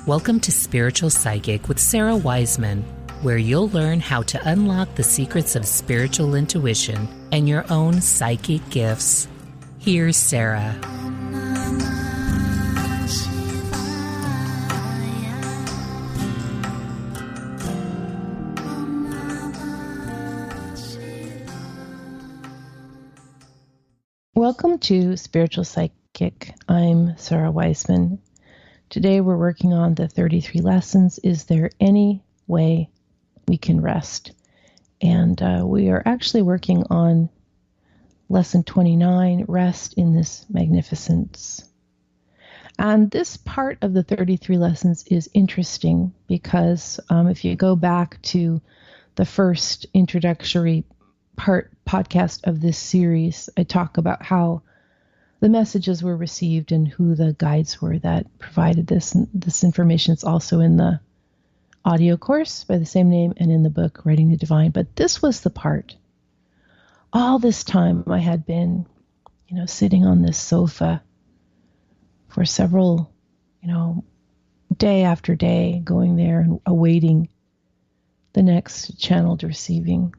Welcome to Spiritual Psychic with Sarah Wiseman, where you'll learn how to unlock the secrets of spiritual intuition and your own psychic gifts. Here's Sarah. Welcome to Spiritual Psychic. I'm Sarah Wiseman. Today we're working on the 33 lessons. Is there any way we can rest? And we are actually working on lesson 29, Rest in this Magnificence. And this part of the 33 lessons is interesting because if you go back to the first introductory podcast of this series, I talk about how the messages were received and who the guides were that provided this. And this information is also in the audio course by the same name and in the book, Writing the Divine. But this was the part. All this time I had been, sitting on this sofa for several, day after day, going there and awaiting the next channeled receiving.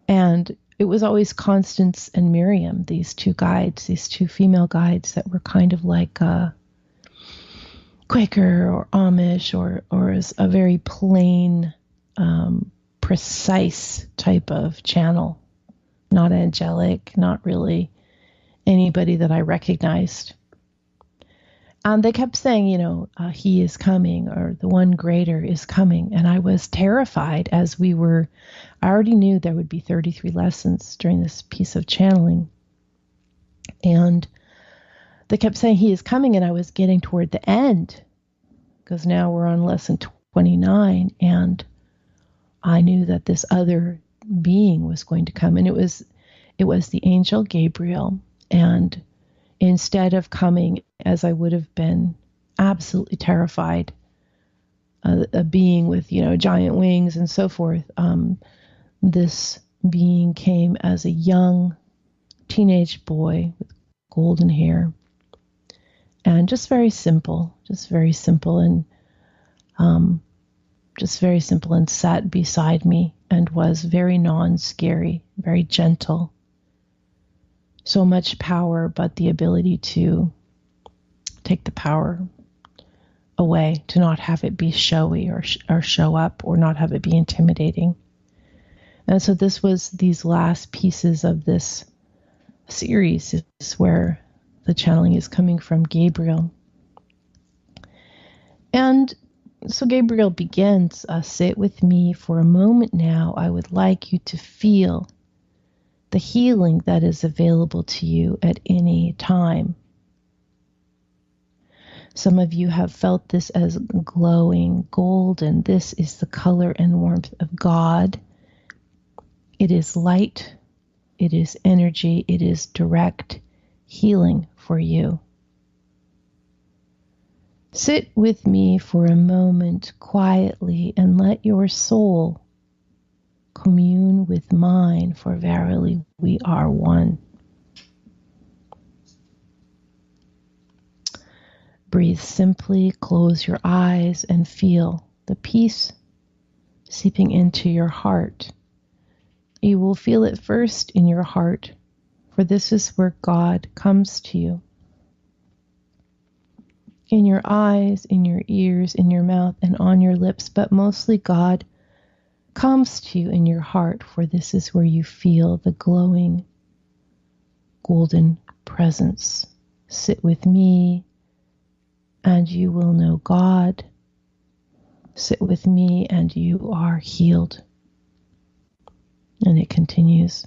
And it was always Constance and Miriam, these two guides, these two female guides that were kind of like Quaker or Amish or as a very plain, precise type of channel. Not angelic, not really anybody that I recognized. And they kept saying, he is coming, or the one greater is coming. And I was terrified I already knew there would be 33 lessons during this piece of channeling. And they kept saying he is coming, and I was getting toward the end, because now we're on lesson 29, and I knew that this other being was going to come. And it was the angel Gabriel. And instead of coming as I would have been absolutely terrified, a being with, giant wings and so forth, this being came as a young teenage boy with golden hair and just very simple and sat beside me and was very non-scary, very gentle. So much power, but the ability to take the power away, to not have it be showy or show up, or not have it be intimidating. And so this was these last pieces of this series is where the channeling is coming from Gabriel. And so Gabriel begins, sit with me for a moment now. I would like you to feel the healing that is available to you at any time. Some of you have felt this as glowing golden. This is the color and warmth of God. It is light. It is energy. It is direct healing for you. Sit with me for a moment quietly and let your soul commune with mine, for verily we are one. Breathe simply, close your eyes, and feel the peace seeping into your heart. You will feel it first in your heart, for this is where God comes to you. In your eyes, in your ears, in your mouth, and on your lips, but mostly God comes to you in your heart, for this is where you feel the glowing golden presence. Sit with me and you will know God. Sit with me and you are healed. And it continues.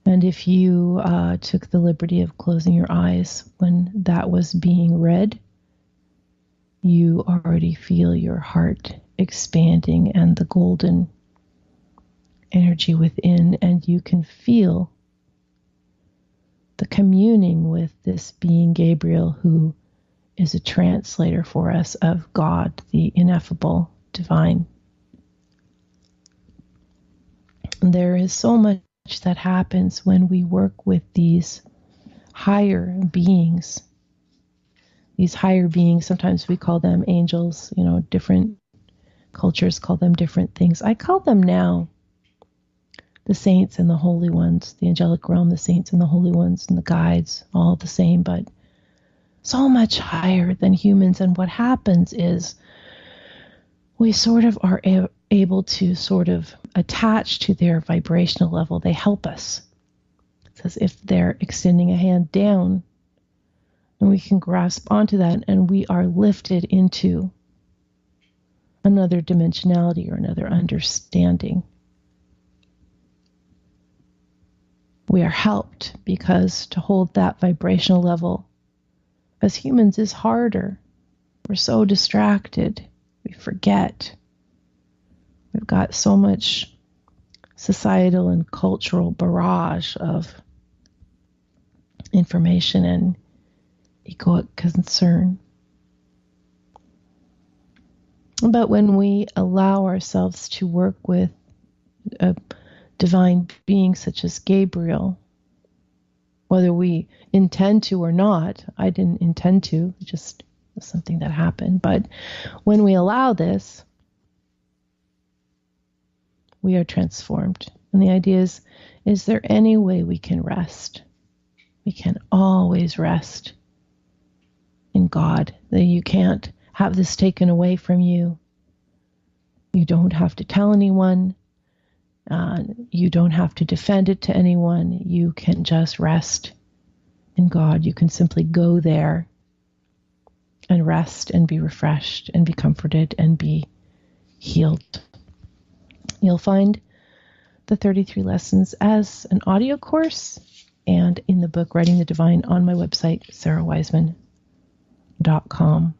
And if you took the liberty of closing your eyes when that was being read, you already feel your heart expanding and the golden energy within, and you can feel the communing with this being Gabriel, who is a translator for us of God, the ineffable divine. There is so much that happens when we work with these higher beings these higher beings. Sometimes we call them angels, different cultures call them different things. I call them now the saints and the holy ones, the angelic realm, the saints and the holy ones and the guides, all the same, but so much higher than humans. And what happens is we sort of are able to sort of attach to their vibrational level. They help us. It's as if they're extending a hand down, and we can grasp onto that, and we are lifted into another dimensionality or another understanding. We are helped, because to hold that vibrational level as humans is harder. We're so distracted. We forget. We've got so much societal and cultural barrage of information and egoic concern. But when we allow ourselves to work with a divine being such as Gabriel, whether we intend to or not, I didn't intend to, it just was something that happened. But when we allow this, we are transformed. And the idea is there any way we can rest? We can always rest in God. That you can't have this taken away from you. You don't have to tell anyone. You don't have to defend it to anyone. You can just rest in God. You can simply go there and rest and be refreshed and be comforted and be healed. You'll find the 33 lessons as an audio course and in the book Writing the Divine on my website, sarahwiseman.com.